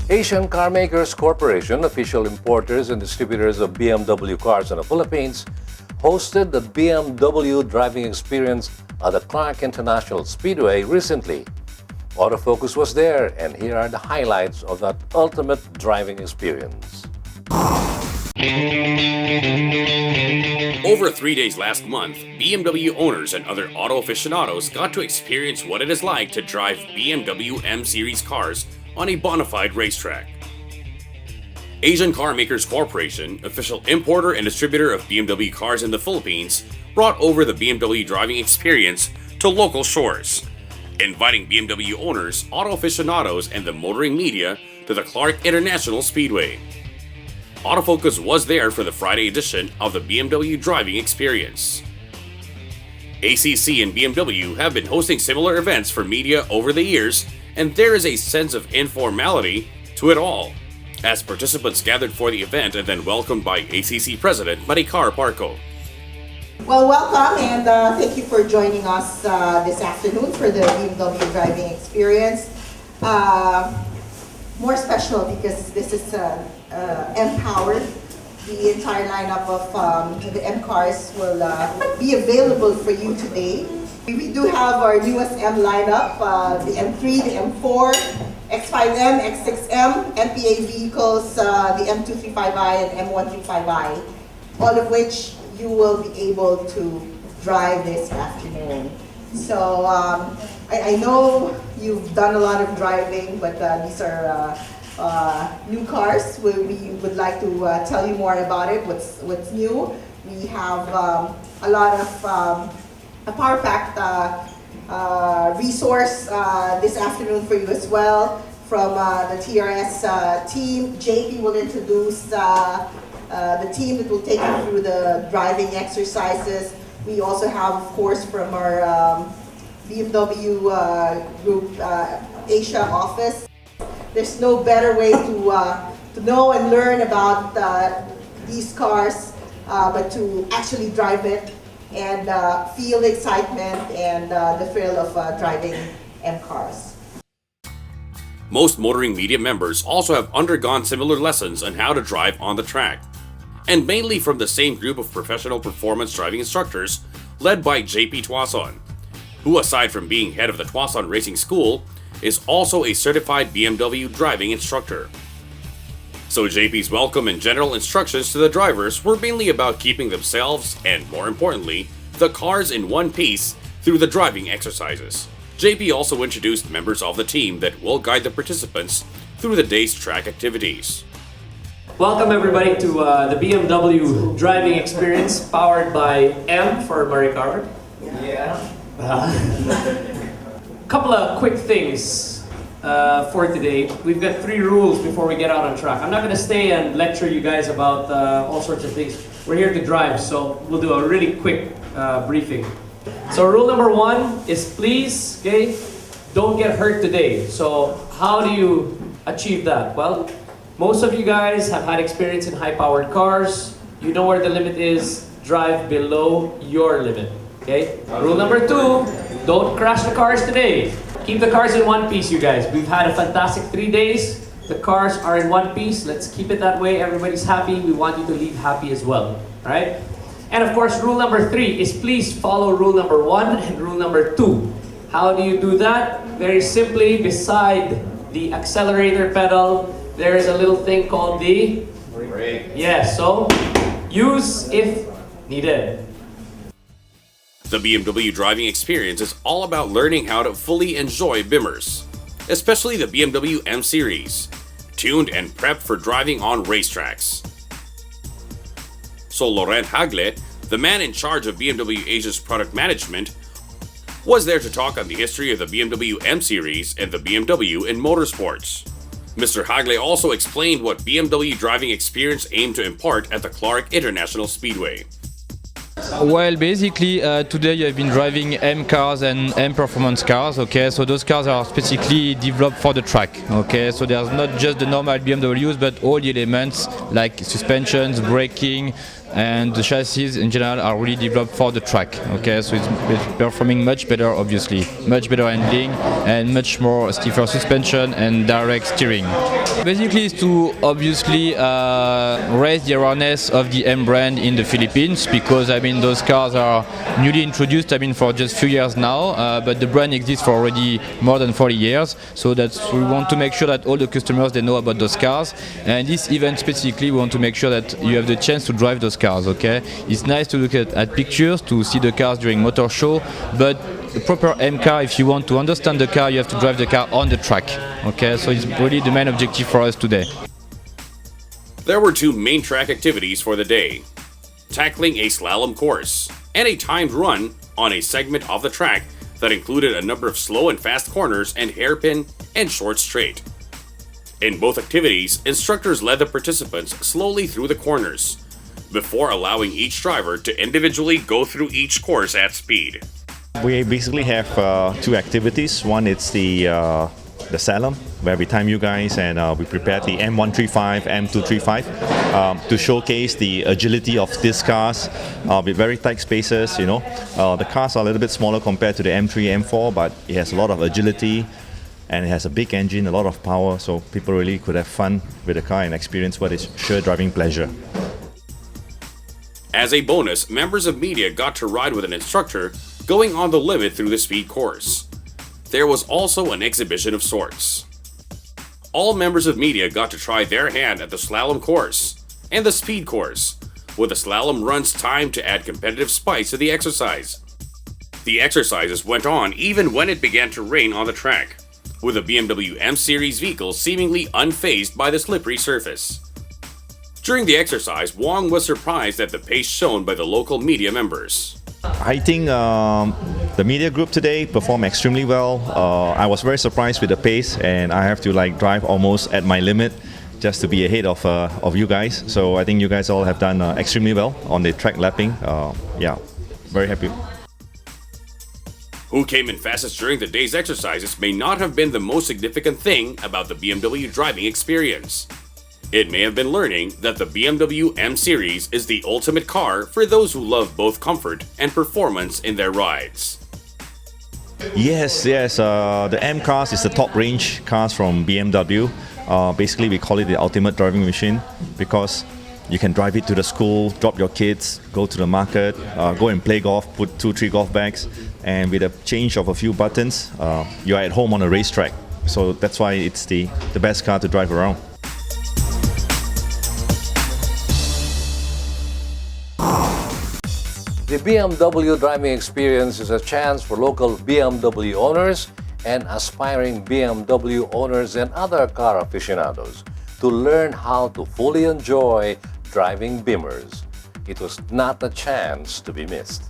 Asian Carmakers Corporation, official importers and distributors of BMW cars in the Philippines, hosted the BMW Driving Experience at the Clark International Speedway recently. Autofocus was there, and here are the highlights of that ultimate driving experience. Over 3 days last month, BMW owners and other auto aficionados got to experience what it is like to drive BMW M Series cars on a bona fide racetrack. Asian Carmakers Corporation, official importer and distributor of BMW cars in the Philippines, brought over the BMW Driving Experience to local shores, inviting BMW owners, auto aficionados, and the motoring media to the Clark International Speedway. Autofocus was there for the Friday edition of the BMW Driving Experience. ACC and BMW have been hosting similar events for media over the years, and there is a sense of informality to it all, as participants gathered for the event and then welcomed by ACC President Maricar Parco. Well, welcome, and thank you for joining us this afternoon for the BMW Driving Experience. More special because this is M-powered. The entire lineup of the M cars will be available for you today. We do have our newest M lineup, the M3, the M4, X5M, X6M, MPA vehicles, the M235i and M135i, all of which you will be able to drive this afternoon. So I know you've done a lot of driving, but these are new cars. We would like to tell you more about it, what's new. We have a lot of a power-packed resource this afternoon for you as well from the TRS team. JP will introduce the team that will take you through the driving exercises. We also have, of course, from our BMW Group Asia office. There's no better way to know and learn about these cars but to actually drive it and feel the excitement and the thrill of driving M cars. Most motoring media members also have undergone similar lessons on how to drive on the track, and mainly from the same group of professional performance driving instructors led by JP Tuason, who aside from being head of the Tuason Racing School, is also a certified BMW driving instructor. So JP's welcome and general instructions to the drivers were mainly about keeping themselves, and more importantly, the cars in one piece through the driving exercises. JP also introduced members of the team that will guide the participants through the day's track activities. Welcome everybody to the BMW Driving Experience powered by M for Maricar. Yeah. Couple of quick things for today. We've got 3 rules before we get out on track. I'm not going to stay and lecture you guys about all sorts of things. We're here to drive, so we'll do a really quick briefing. So rule number 1 is please, okay, don't get hurt today. So how do you achieve that? Well, most of you guys have had experience in high-powered cars. You know where the limit is. Drive below your limit. Okay? Rule number 2, don't crash the cars today. Keep the cars in one piece, you guys. We've had a fantastic 3 days. The cars are in one piece. Let's keep it that way. Everybody's happy. We want you to leave happy as well. Alright? And of course, rule number 3 is please follow rule number 1 and rule number 2. How do you do that? Very simply, beside the accelerator pedal, there is a little thing called the brake. Yes, so use if needed. The BMW Driving Experience is all about learning how to fully enjoy Bimmers, especially the BMW M Series, tuned and prepped for driving on racetracks. So Laurent Hagle, the man in charge of BMW Asia's product management, was there to talk on the history of the BMW M Series and the BMW in motorsports. Mr. Hagle also explained what BMW Driving Experience aimed to impart at the Clark International Speedway. Well, basically, today you have been driving M cars and M performance cars, okay? So those cars are specifically developed for the track, okay? So there's not just the normal BMWs, but all the elements like suspensions, braking, and the chassis in general are really developed for the track. Okay, so it's performing much better, obviously, much better handling and much more stiffer suspension and direct steering. Basically, it's to obviously raise the awareness of the M brand in the Philippines, because I mean those cars are newly introduced. I mean for just a few years now, but the brand exists for already more than 40 years. So we want to make sure that all the customers they know about those cars. And this event specifically, we want to make sure that you have the chance to drive those cars. Okay, it's nice to look at pictures, to see the cars during motor show, but the proper M car, if you want to understand the car, you have to drive the car on the track. Okay, so it's really the main objective for us today. There were two main track activities for the day: tackling a slalom course and a timed run on a segment of the track that included a number of slow and fast corners and hairpin and short straight. In both activities, instructors led the participants slowly through the corners before allowing each driver to individually go through each course at speed. We basically have two activities. One is the slalom, where we time you guys, and we prepared the M135, M235 to showcase the agility of these cars with very tight spaces. You know, the cars are a little bit smaller compared to the M3, M4, but it has a lot of agility and it has a big engine, a lot of power, so people really could have fun with the car and experience what is sheer driving pleasure. As a bonus, members of media got to ride with an instructor going on the limit through the speed course. There was also an exhibition of sorts. All members of media got to try their hand at the slalom course and the speed course, with the slalom runs timed to add competitive spice to the exercise. The exercises went on even when it began to rain on the track, with the BMW M Series vehicle seemingly unfazed by the slippery surface. During the exercise, Wong was surprised at the pace shown by the local media members. I think the media group today performed extremely well. I was very surprised with the pace, and I have to drive almost at my limit just to be ahead of you guys. So I think you guys all have done extremely well on the track lapping. Yeah, very happy. Who came in fastest during the day's exercises may not have been the most significant thing about the BMW driving experience. It may have been learning that the BMW M Series is the ultimate car for those who love both comfort and performance in their rides. Yes, the M cars is the top range cars from BMW. Basically, we call it the ultimate driving machine because you can drive it to the school, drop your kids, go to the market, go and play golf, put 2-3 golf bags, and with a change of a few buttons, you're at home on a racetrack. So that's why it's the best car to drive around. The BMW Driving Experience is a chance for local BMW owners and aspiring BMW owners and other car aficionados to learn how to fully enjoy driving Beamers. It was not a chance to be missed.